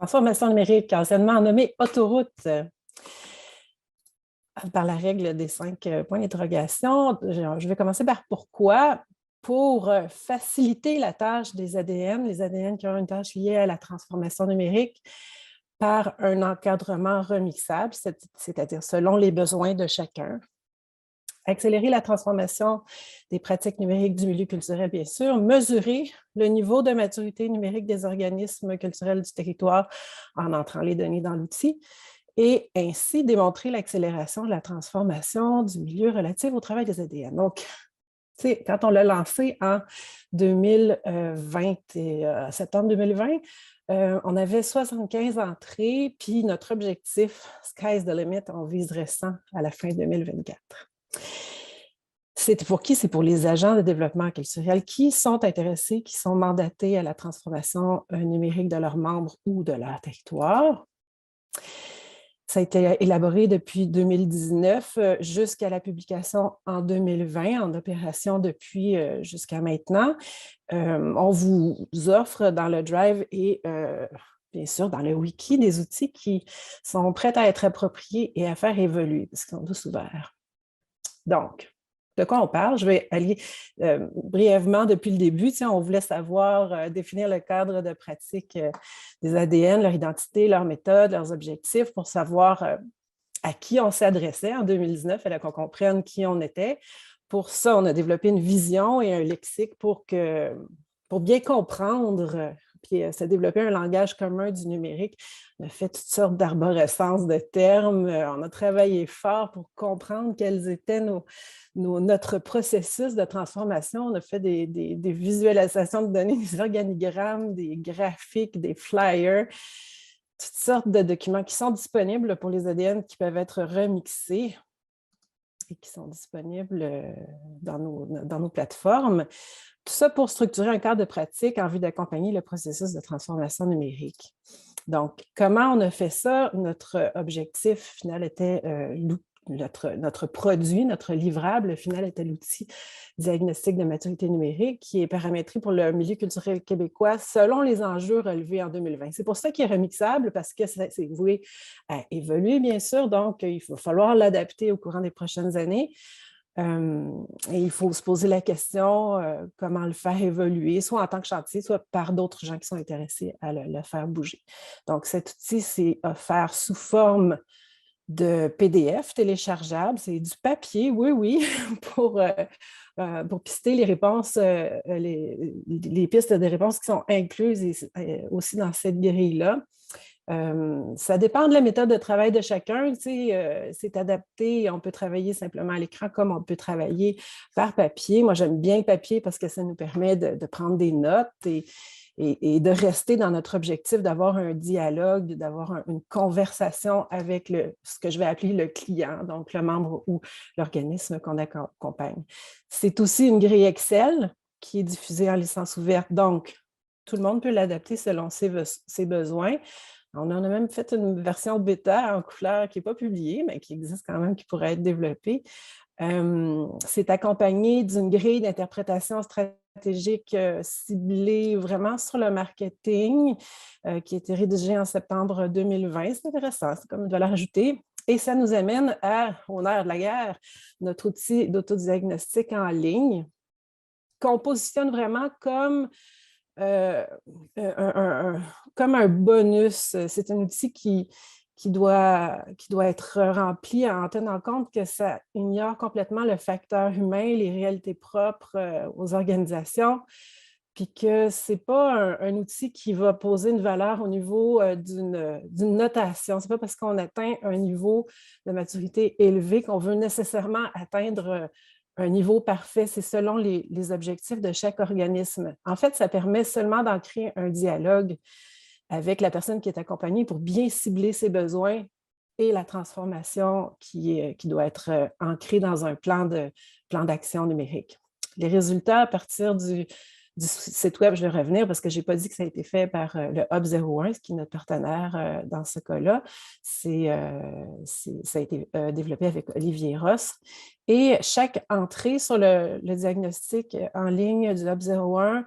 Transformation numérique, anciennement nommée autoroute. Par la règle des 5 points d'interrogation, je vais commencer par pourquoi. Pour faciliter la tâche des ADN, les ADN qui ont une tâche liée à la transformation numérique, par un encadrement remixable, c'est-à-dire selon les besoins de chacun. Accélérer la transformation des pratiques numériques du milieu culturel, bien sûr, mesurer le niveau de maturité numérique des organismes culturels du territoire en entrant les données dans l'outil et ainsi démontrer l'accélération de la transformation du milieu relatif au travail des ADN. Donc, quand on l'a lancé en 2020, septembre 2020, on avait 75 entrées, puis notre objectif, sky's the limit, on viserait 100 à la fin 2024. C'est pour qui? C'est pour les agents de développement culturel qui sont intéressés, qui sont mandatés à la transformation numérique de leurs membres ou de leur territoire. Ça a été élaboré depuis 2019 jusqu'à la publication en 2020, en opération depuis jusqu'à maintenant. On vous offre dans le Drive et bien sûr dans le wiki des outils qui sont prêts à être appropriés et à faire évoluer parce qu'ils sont tous ouverts. Donc, de quoi on parle? Je vais aller brièvement depuis le début. On voulait savoir définir le cadre de pratique des ADN, leur identité, leurs méthodes, leurs objectifs pour savoir à qui on s'adressait en 2019 et qu'on comprenne qui on était. Pour ça, on a développé une vision et un lexique pour bien comprendre puis ça a développé un langage commun du numérique. On a fait toutes sortes d'arborescences de termes. On a travaillé fort pour comprendre quels étaient notre processus de transformation. On a fait des visualisations de données, des organigrammes, des graphiques, des flyers, toutes sortes de documents qui sont disponibles pour les ADN qui peuvent être remixés et qui sont disponibles dans nos plateformes. Tout ça pour structurer un cadre de pratique en vue d'accompagner le processus de transformation numérique. Donc, comment on a fait ça? Notre objectif final était notre produit, notre livrable final était l'outil diagnostic de maturité numérique qui est paramétré pour le milieu culturel québécois selon les enjeux relevés en 2020. C'est pour ça qu'il est remixable parce que c'est voué à évoluer, bien sûr, donc il va falloir l'adapter au courant des prochaines années. Et il faut se poser la question comment le faire évoluer, soit en tant que chantier, soit par d'autres gens qui sont intéressés à le faire bouger. Donc, cet outil, c'est offert sous forme de PDF téléchargeable. C'est du papier, oui, pour pister les réponses, les pistes de réponses qui sont incluses aussi dans cette grille-là. Ça dépend de la méthode de travail de chacun. C'est adapté. On peut travailler simplement à l'écran comme on peut travailler par papier. Moi, j'aime bien le papier parce que ça nous permet de prendre des notes et de rester dans notre objectif d'avoir un dialogue, d'avoir une conversation avec ce que je vais appeler le client, donc le membre ou l'organisme qu'on accompagne. C'est aussi une grille Excel qui est diffusée en licence ouverte, donc tout le monde peut l'adapter selon ses besoins. On en a même fait une version bêta en couleur qui n'est pas publiée, mais qui existe quand même, qui pourrait être développée. C'est accompagné d'une grille d'interprétation stratégique ciblée vraiment sur le marketing qui a été rédigée en septembre 2020. C'est intéressant, c'est comme une valeur ajoutée. Et ça nous amène au nerf de la guerre, notre outil d'autodiagnostic en ligne qu'on positionne vraiment comme comme un bonus. C'est un outil qui doit être rempli en tenant compte que ça ignore complètement le facteur humain, les réalités propres aux organisations, puis que ce n'est pas un outil qui va poser une valeur au niveau d'une notation. Ce n'est pas parce qu'on atteint un niveau de maturité élevé qu'on veut nécessairement atteindre un niveau parfait. C'est selon les objectifs de chaque organisme. En fait, ça permet seulement d'ancrer un dialogue avec la personne qui est accompagnée pour bien cibler ses besoins et la transformation qui doit être ancrée dans un plan d'action numérique. Les résultats à partir du site web, je vais revenir parce que je n'ai pas dit que ça a été fait par le Hub 01, qui est notre partenaire dans ce cas-là. Ça a été développé avec Olivier Ross. Et chaque entrée sur le diagnostic en ligne du Hub 01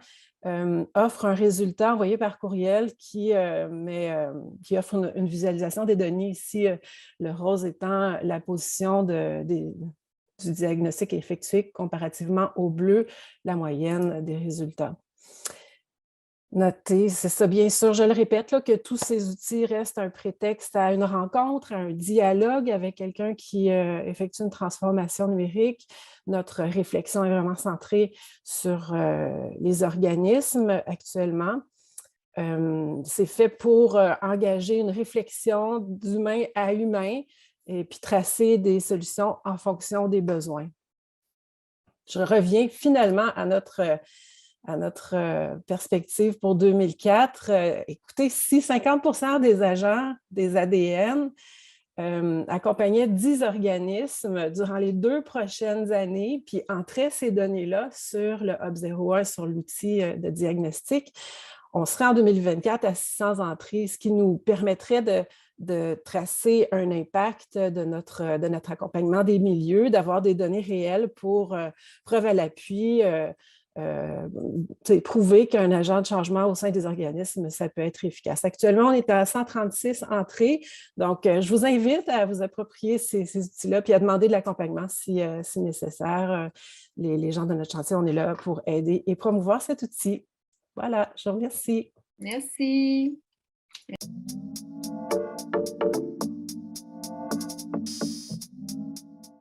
offre un résultat envoyé par courriel qui offre une visualisation des données. Ici, le rose étant la position du diagnostic effectué comparativement au bleu, la moyenne des résultats. Notez, c'est ça, bien sûr, je le répète, là, que tous ces outils restent un prétexte à une rencontre, à un dialogue avec quelqu'un qui effectue une transformation numérique. Notre réflexion est vraiment centrée sur les organismes actuellement. C'est fait pour engager une réflexion d'humain à humain et puis tracer des solutions en fonction des besoins. Je reviens finalement à notre perspective pour 2004. Écoutez, si 50% des agents des ADN accompagnaient 10 organismes durant les 2 prochaines années, puis entraient ces données-là sur le Hub 01, sur l'outil de diagnostic, on serait en 2024 à 600 entrées, ce qui nous permettrait de tracer un impact de notre accompagnement des milieux, d'avoir des données réelles pour preuve à l'appui, prouver qu'un agent de changement au sein des organismes, ça peut être efficace. Actuellement, on est à 136 entrées, donc je vous invite à vous approprier ces outils-là puis à demander de l'accompagnement si nécessaire. Les gens de notre chantier, on est là pour aider et promouvoir cet outil. Voilà, je vous remercie. Merci.